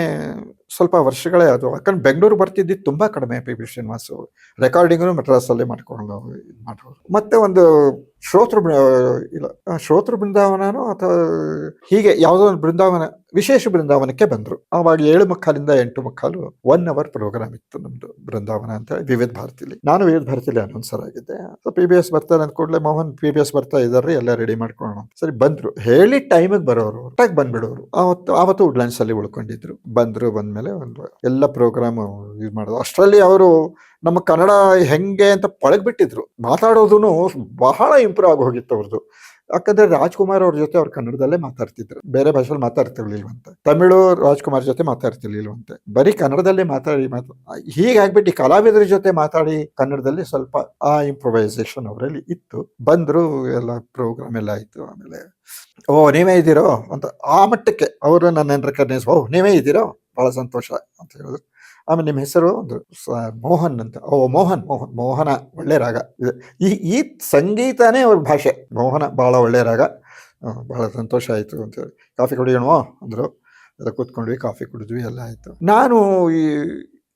Speaker 3: ಸ್ವಲ್ಪ ವರ್ಷಗಳೇ ಅದು. ಯಾಕಂದ್ರೆ ಬೆಂಗಳೂರು ಬರ್ತಿದ್ದಿದ್ದು ತುಂಬ ಕಡಿಮೆ. ಪಿ ಶ್ರೀನಿವಾಸು ರೆಕಾರ್ಡಿಂಗು ಮದ್ರಾಸಲ್ಲೇ ಮಾಡ್ಕೊಂಡು ಮಾಡೋರು. ಮತ್ತೆ ಒಂದು ಶ್ರೋತೃ ಬೃಂದಾವನನೋ ಅಥವಾ ಹೀಗೆ ಯಾವುದೋ ಒಂದು ಬೃಂದಾವನ, ವಿಶೇಷ ಬೃಂದಾವನಕ್ಕೆ ಬಂದರು. ಆವಾಗ 7:45 8:15 1 hour ಪ್ರೋಗ್ರಾಮ್ ಇತ್ತು ನಮ್ಮದು ಬೃಂದಾವನ ಅಂತ ಹೇಳಿ ವಿವಿಧ ಭಾರತಿಲಿ. ನಾನು ವಿವಿಧ ಭಾರತಿಲಿ ಅನೌನ್ಸರ್ ಆಗಿದ್ದೆ. PBS ಬರ್ತಾರೆ ಅಂದ ಕೂಡಲೇ, ಮೋಹನ್ PBS ಬರ್ತಾ ಇದ್ದಾರೆ, ಎಲ್ಲ ರೆಡಿ ಮಾಡ್ಕೊಳ್ಳೋಣ. ಸರಿ, ಬಂದರು. ಹೇಳಿ ಟೈಮಿಗೆ ಬರೋರು, ಒಟ್ಟಾಗಿ ಬಂದ್ಬಿಡೋರು. ಆವತ್ತು ವುಡ್ಲ್ಯಾಂಡ್ಸ್ ಅಲ್ಲಿ ಉಳ್ಕೊಂಡಿದ್ರು. ಬಂದ್ಮೇಲೆ ಒಂದು ಎಲ್ಲ ಪ್ರೋಗ್ರಾಮ್ ಇದು ಮಾಡೋದು. ಅಷ್ಟರಲ್ಲಿ ಅವರು ನಮ್ಮ ಕನ್ನಡ ಹೆಂಗೆ ಅಂತ ಪಳಗ್ಬಿಟ್ಟಿದ್ರು. ಮಾತಾಡೋದು ಬಹಳ ಇಂಪ್ರೂವ್ ಆಗಿ ಹೋಗಿತ್ತು ಅವ್ರದ್ದು. ಯಾಕಂದ್ರೆ ರಾಜ್ಕುಮಾರ್ ಅವ್ರ ಜೊತೆ ಅವ್ರು ಕನ್ನಡದಲ್ಲೇ ಮಾತಾಡ್ತಿದ್ರು, ಬೇರೆ ಭಾಷೆಯಲ್ಲಿ ಮಾತಾಡ್ತಿರ್ಲಿಲ್ವಂತೆ. ತಮಿಳು ರಾಜ್ಕುಮಾರ್ ಜೊತೆ ಮಾತಾಡ್ತಿರ್ಲಿಲ್ವಂತೆ, ಬರೀ ಕನ್ನಡದಲ್ಲೇ ಹೀಗಾಗ್ಬಿಟ್ಟು ಈ ಕಲಾವಿದರ ಜೊತೆ ಮಾತಾಡಿ ಕನ್ನಡದಲ್ಲಿ ಸ್ವಲ್ಪ ಆ ಇಂಪ್ರೊವೈಸೇಷನ್ ಅವರಲ್ಲಿ ಇತ್ತು. ಬಂದ್ರು, ಎಲ್ಲ ಪ್ರೋಗ್ರಾಮ್ ಎಲ್ಲ ಆಯ್ತು. ಆಮೇಲೆ ನೀವೇ ಇದ್ದೀರೋ ಅಂತ ಆ ಮಟ್ಟಕ್ಕೆ ಅವರು ನನ್ನ ರೆಕಗ್ನೈಸ್, ನೀವೇ ಇದ್ದೀರೋ, ಬಹಳ ಸಂತೋಷ ಅಂತ ಹೇಳಿದ್ರು. ಆಮೇಲೆ ನಿಮ್ಮ ಹೆಸರು ಒಂದು ಮೋಹನ್ ಅಂತ. ಮೋಹನ ಒಳ್ಳೆ ರಾಗ. ಈ ಸಂಗೀತನೇ ಅವ್ರ ಭಾಷೆ. ಮೋಹನ ಭಾಳ ಒಳ್ಳೆ ರಾಗ, ಬಹಳ ಸಂತೋಷ ಆಯಿತು ಅಂತೇಳಿ. ಕಾಫಿ ಕುಡಿಯೋಣ ಅಂದರು. ಎಲ್ಲ ಕೂತ್ಕೊಂಡ್ವಿ, ಕಾಫಿ ಕುಡಿದ್ವಿ, ಎಲ್ಲ ಆಯಿತು. ನಾನು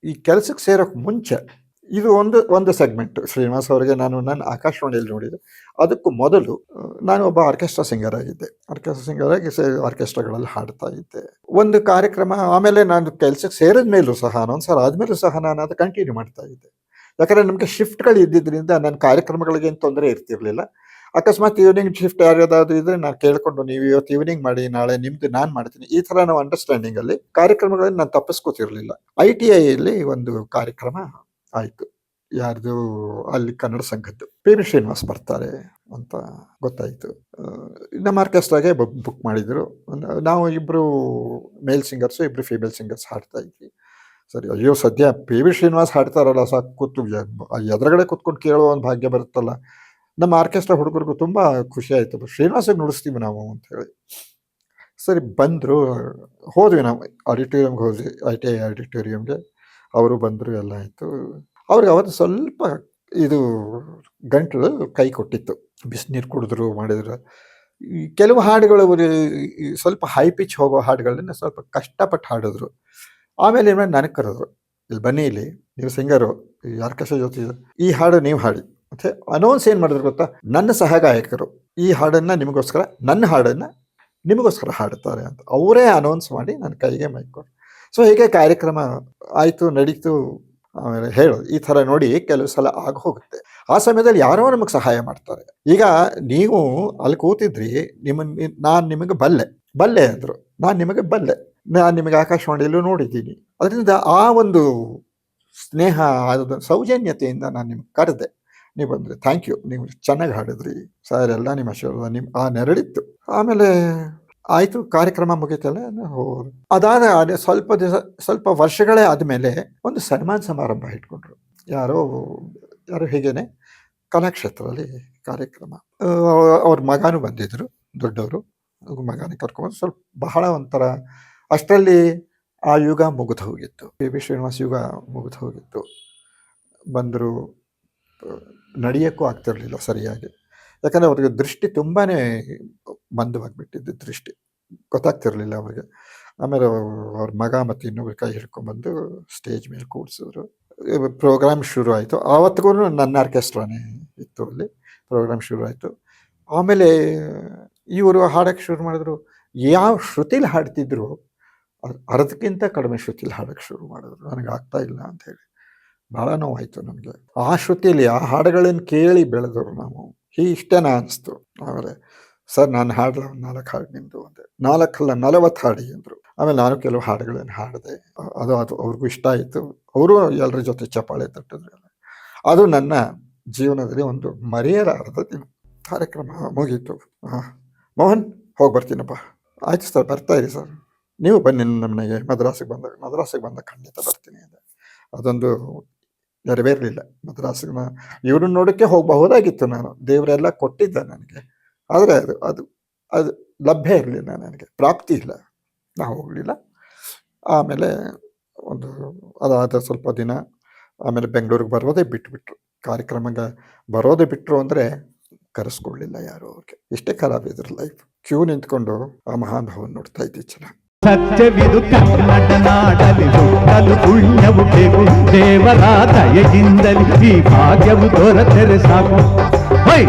Speaker 3: ಈ ಕೆಲಸಕ್ಕೆ ಸೇರೋಕ್ಕೆ ಮುಂಚೆ ಇದು ಒಂದು ಸೆಗ್ಮೆಂಟ್. ಶ್ರೀನಿವಾಸ್ ಅವರಿಗೆ ನಾನು ನನ್ನ ಆಕಾಶವಾಣಿಯಲ್ಲಿ ನೋಡಿದೆ. ಅದಕ್ಕೂ ಮೊದಲು ನಾನು ಒಬ್ಬ ಆರ್ಕೆಸ್ಟ್ರಾ ಸಿಂಗರ್ ಆಗಿದ್ದೆ. ಆರ್ಕೆಸ್ಟ್ರಾಗಳಲ್ಲಿ ಹಾಡ್ತಾ ಇದ್ದೆ. ಒಂದು ಕಾರ್ಯಕ್ರಮ, ಆಮೇಲೆ ನಾನು ಕೆಲಸಕ್ಕೆ ಸೇರಿದ ಮೇಲೂ ಸಹ, ಅನೌನ್ಸರ್ ಆದಮೇಲೂ ಸಹ ನಾನು ಅದು ಕಂಟಿನ್ಯೂ ಮಾಡ್ತಾ ಇದ್ದೆ. ಯಾಕಂದರೆ ನಮಗೆ ಶಿಫ್ಟ್ಗಳು ಇದ್ದಿದ್ದರಿಂದ ನನ್ನ ಕಾರ್ಯಕ್ರಮಗಳಿಗೇನು ತೊಂದರೆ ಇರ್ತಿರಲಿಲ್ಲ. ಅಕಸ್ಮಾತ್ ಈವ್ನಿಂಗ್ ಶಿಫ್ಟ್ ಯಾರ್ಯಾವ್ದಾದ್ರು ಇದ್ರೆ ನಾನು ಕೇಳಿಕೊಂಡು, ನೀವು ಇವತ್ತು ಈವ್ನಿಂಗ್ ಮಾಡಿ, ನಾಳೆ ನಿಮ್ದು ನಾನು ಮಾಡ್ತೀನಿ, ಈ ಥರ ನಾವು ಅಂಡರ್ಸ್ಟ್ಯಾಂಡಿಂಗಲ್ಲಿ ಕಾರ್ಯಕ್ರಮಗಳಲ್ಲಿ ನಾನು ತಪ್ಪಿಸ್ಕೋತಿರ್ಲಿಲ್ಲ. ITIಯಲ್ಲಿ ಒಂದು ಕಾರ್ಯಕ್ರಮ ಆಯಿತು. ಯಾರ್ದು ಅಲ್ಲಿ ಕನ್ನಡ ಸಂಘದ್ದು. PB ಶ್ರೀನಿವಾಸ್ ಬರ್ತಾರೆ ಅಂತ ಗೊತ್ತಾಯಿತು. ನಮ್ಮ ಆರ್ಕೆಸ್ಟ್ರಾಗೆ ಬುಕ್ ಮಾಡಿದರು. ನಾವು 2 ಮೇಲ್ ಸಿಂಗರ್ಸು, 2 ಫೀಮೇಲ್ ಸಿಂಗರ್ಸ್ ಹಾಡ್ತಾ ಇದ್ವಿ. ಸರಿ, ಅಯ್ಯೋ ಸದ್ಯ ಪಿ ವಿ ಶ್ರೀನಿವಾಸ್ ಹಾಡ್ತಾರಲ್ಲ ಸಾಕು, ಕೂತು ಎದುರುಗಡೆ ಕೂತ್ಕೊಂಡು ಕೇಳೋ ಒಂದು ಭಾಗ್ಯ ಬರುತ್ತಲ್ಲ. ನಮ್ಮ ಆರ್ಕೆಸ್ಟ್ರಾ ಹುಡುಗರಿಗೂ ತುಂಬ ಖುಷಿ ಆಯಿತು, ಶ್ರೀನಿವಾಸಿಗೆ ನುಡಿಸ್ತೀವಿ ನಾವು ಅಂತ ಹೇಳಿ. ಸರಿ ಬಂದರು, ಹೋದ್ವಿ ನಾವು ಆಡಿಟೋರಿಯಮ್ಗೆ ಹೋದ್ವಿ, ITI ಆಡಿಟೋರಿಯಮ್ಗೆ. ಅವರು ಬಂದರು, ಎಲ್ಲ ಆಯಿತು. ಅವ್ರಿಗೆ ಅವತ್ತು ಸ್ವಲ್ಪ ಇದು ಗಂಟಲು ಕೈ ಕೊಟ್ಟಿತ್ತು, ಬಿಸಿನೀರು ಕುಡಿದ್ರು ಮಾಡಿದ್ರು. ಈ ಕೆಲವು ಹಾಡುಗಳು ಸ್ವಲ್ಪ ಹೈ ಪಿಚ್ ಹೋಗೋ ಹಾಡುಗಳನ್ನ ಸ್ವಲ್ಪ ಕಷ್ಟಪಟ್ಟು ಹಾಡಿದ್ರು. ಆಮೇಲೆ ಏನು ನನಗೆ ಕರೆದ್ರು, ಇಲ್ಲಿ ಬನ್ನಿ, ಇಲ್ಲಿ ನೀವು ಸಿಂಗರು, ಈ ಆರ್ಕೆಸ್ಟ್ರಾ ಜೊತೆ ಈ ಹಾಡು ನೀವು ಹಾಡಿ ಮತ್ತು ಅನೌನ್ಸ್ ಏನು ಮಾಡಿದ್ರು ಗೊತ್ತಾ, ನನ್ನ ಸಹಗಾಯಕರು ಈ ಹಾಡನ್ನು ನಿಮಗೋಸ್ಕರ, ನನ್ನ ಹಾಡನ್ನು ನಿಮಗೋಸ್ಕರ ಹಾಡುತ್ತಾರೆ ಅಂತ ಅವರೇ ಅನೌನ್ಸ್ ಮಾಡಿ ನನ್ನ ಕೈಗೆ ಮೈಕ್ ಕೊಟ್ಟರು. ಸೊ ಹೀಗೆ ಕಾರ್ಯಕ್ರಮ ಆಯಿತು, ನಡೀತು. ಆಮೇಲೆ ಹೇಳೋದು ಈ ಥರ ನೋಡಿ ಕೆಲವು ಸಲ ಆಗ ಹೋಗುತ್ತೆ. ಆ ಸಮಯದಲ್ಲಿ ಯಾರೋ ನಮಗೆ ಸಹಾಯ ಮಾಡ್ತಾರೆ. ಈಗ ನೀವು ಅಲ್ಲಿ ಕೂತಿದ್ರಿ, ನಾನು ನಿಮಗೆ ಬಲ್ಲೆ ಅಂದರು, ನಾನು ನಿಮಗೆ ಬಲ್ಲೆ, ನಾನು ನಿಮಗೆ ಆಕಾಶವಾಣಿಯಲ್ಲೂ ನೋಡಿದ್ದೀನಿ. ಅದರಿಂದ ಆ ಒಂದು ಸ್ನೇಹ, ಅದು ಸೌಜನ್ಯತೆಯಿಂದ ನಾನು ನಿಮ್ಗೆ ಕರೆದೆ, ನೀವು ಬಂದರೆ ಥ್ಯಾಂಕ್ ಯು, ನೀವು ಚೆನ್ನಾಗಿ ಹಾಡಿದ್ರಿ ಸರ್, ಎಲ್ಲ ನಿಮ್ಮ ಆಶೀರ್ವಾದ, ನಿಮ್ಮ ಆ ನೆರಳಿತ್ತು. ಆಮೇಲೆ ಆಯಿತು, ಕಾರ್ಯಕ್ರಮ ಮುಗೀತಲ್ಲ ಹೋಗೋದು. ಅದಾದ ಸ್ವಲ್ಪ ವರ್ಷಗಳೇ ಆದಮೇಲೆ ಒಂದು ಸನ್ಮಾನ ಸಮಾರಂಭ ಇಟ್ಕೊಂಡ್ರು. ಯಾರೋ ಹೀಗೇನೆ ಕಲಾಕ್ಷೇತ್ರದಲ್ಲಿ ಕಾರ್ಯಕ್ರಮ. ಅವ್ರ ಮಗನೂ ಬಂದಿದ್ದರು, ದೊಡ್ಡವರು. ಮಗನ ಕರ್ಕೊಂಡು ಸ್ವಲ್ಪ ಬಹಳ ಒಂಥರ, ಅಷ್ಟರಲ್ಲಿ ಆ ಯುಗ ಮುಗಿದು ಹೋಗಿತ್ತು, ಪಿ ವಿ ಶ್ರೀನಿವಾಸ್ ಯುಗ ಮುಗಿದು ಹೋಗಿತ್ತು. ಬಂದರು, ನಡೆಯೋಕ್ಕೂ ಆಗ್ತಿರಲಿಲ್ಲ ಸರಿಯಾಗಿ, ಯಾಕಂದರೆ ಅವ್ರಿಗೆ ದೃಷ್ಟಿ ತುಂಬಾ ಮಂದವಾಗಿಬಿಟ್ಟಿದ್ದು, ದೃಷ್ಟಿ ಗೊತ್ತಾಗ್ತಿರಲಿಲ್ಲ ಅವ್ರಿಗೆ. ಆಮೇಲೆ ಅವ್ರ ಮಗ ಮತ್ತು ಇನ್ನೊಬ್ರು ಕೈ ಹಿಡ್ಕೊಂಡ್ಬಂದು ಸ್ಟೇಜ್ ಮೇಲೆ ಕೂಡಿಸಿದ್ರು. ಪ್ರೋಗ್ರಾಮ್ ಶುರು ಆಯಿತು. ಆವತ್ತಿಗೂ ನನ್ನ ಆರ್ಕೆಸ್ಟ್ರಾನೇ ಇತ್ತು, ಅಲ್ಲಿ ಪ್ರೋಗ್ರಾಮ್ ಶುರು ಆಯಿತು. ಆಮೇಲೆ ಇವರು ಹಾಡೋಕ್ಕೆ ಶುರು ಮಾಡಿದ್ರು. ಯಾವ ಶ್ರುತಿಲಿ ಹಾಡ್ತಿದ್ರು ಅರ್ಧಕ್ಕಿಂತ ಕಡಿಮೆ ಶ್ರುತಿಲಿ ಹಾಡೋಕ್ಕೆ ಶುರು ಮಾಡಿದ್ರು. ನನಗೆ ಆಗ್ತಾ ಇಲ್ಲ ಅಂಥೇಳಿ ಭಾಳ ನೋವಾಯಿತು ನನಗೆ. ಆ ಶ್ರುತಿಯಲ್ಲಿ ಆ ಹಾಡುಗಳನ್ನು ಕೇಳಿ ಬೆಳೆದವರು ನಾವು. ಇಷ್ಟೇನಾ ಅನಿಸ್ತು. ಆಮೇಲೆ ಸರ್ ನಾನು ಹಾಡಲ್ಲ, ಒಂದು 4 ಹಾಡು ನಿಮ್ಮದು ಅಂದೆ. 4 ಅಲ್ಲ 40 ಹಾಡಿ ಅಂದರು. ಆಮೇಲೆ ನಾನು ಕೆಲವು ಹಾಡುಗಳನ್ನು ಹಾಡಿದೆ. ಅದು ಅವ್ರಿಗೂ ಇಷ್ಟ ಆಯಿತು. ಅವರು ಎಲ್ಲರ ಜೊತೆ ಚಪ್ಪಾಳೆ ತಟ್ಟಿದ್ರು. ಅದು ನನ್ನ ಜೀವನದಲ್ಲಿ ಒಂದು ಮರೆಯಲಾರದ ದಿನ. ಕಾರ್ಯಕ್ರಮ ಮುಗೀತು. ಮೋಹನ್ ಹೋಗಿ ಬರ್ತೀನಪ್ಪ. ಆಯಿತು ಸರ್, ಬರ್ತಾಯಿರಿ ಸರ್, ನೀವು ಬನ್ನಿ ನಮ್ಮ ಮನೆಗೆ ಮದ್ರಾಸಿಗೆ ಬಂದಾಗ ಖಂಡಿತ ಬರ್ತೀನಿ ಅಂದೆ. ಅದೊಂದು ನೆರವೇರಲಿಲ್ಲ. ಮದ್ರಾಸಿಗೆ ಇವ್ರನ್ನ ನೋಡೋಕ್ಕೆ ಹೋಗಬಹುದಾಗಿತ್ತು ನಾನು, ದೇವರೆಲ್ಲ ಕೊಟ್ಟಿದ್ದ ನನಗೆ. ಆದರೆ ಅದು ಲಭ್ಯ ಇರಲಿಲ್ಲ, ನನಗೆ ಪ್ರಾಪ್ತಿ ಇಲ್ಲ, ನಾವು ಹೋಗಲಿಲ್ಲ. ಆಮೇಲೆ ಅದಾದ ಸ್ವಲ್ಪ ದಿನ ಆಮೇಲೆ ಬೆಂಗಳೂರಿಗೆ ಬರೋದೇ ಬಿಟ್ಬಿಟ್ರು. ಕಾರ್ಯಕ್ರಮಕ್ಕೆ ಬರೋದೇ ಬಿಟ್ಟರು ಅಂದರೆ ಕರೆಸ್ಕೊಳ್ಳಿಲ್ಲ ಯಾರು ಅವ್ರಿಗೆ. ಇಷ್ಟೇ ಖರಾಬಿದ್ರು ಲೈಫ್. ಕ್ಯೂ ನಿಂತ್ಕೊಂಡು ಆ ಮಹಾನುಭಾವನ ನೋಡ್ತಾ ಇದ್ದೀವಿ. ಚೆನ್ನಾಗಿ
Speaker 1: ಸತ್ಯವಿದು ಕನ್ನಡ ನಾಡಲಿ ಹುಟ್ಟಲು ಪುಣ್ಯವು ಬೇಕು, ದೇವರ ದಯೆಯಿಂದಲಿ ಈ ಭಾಗ್ಯವು ದೊರೆತರೆ ಸಾಕು. ಹೈ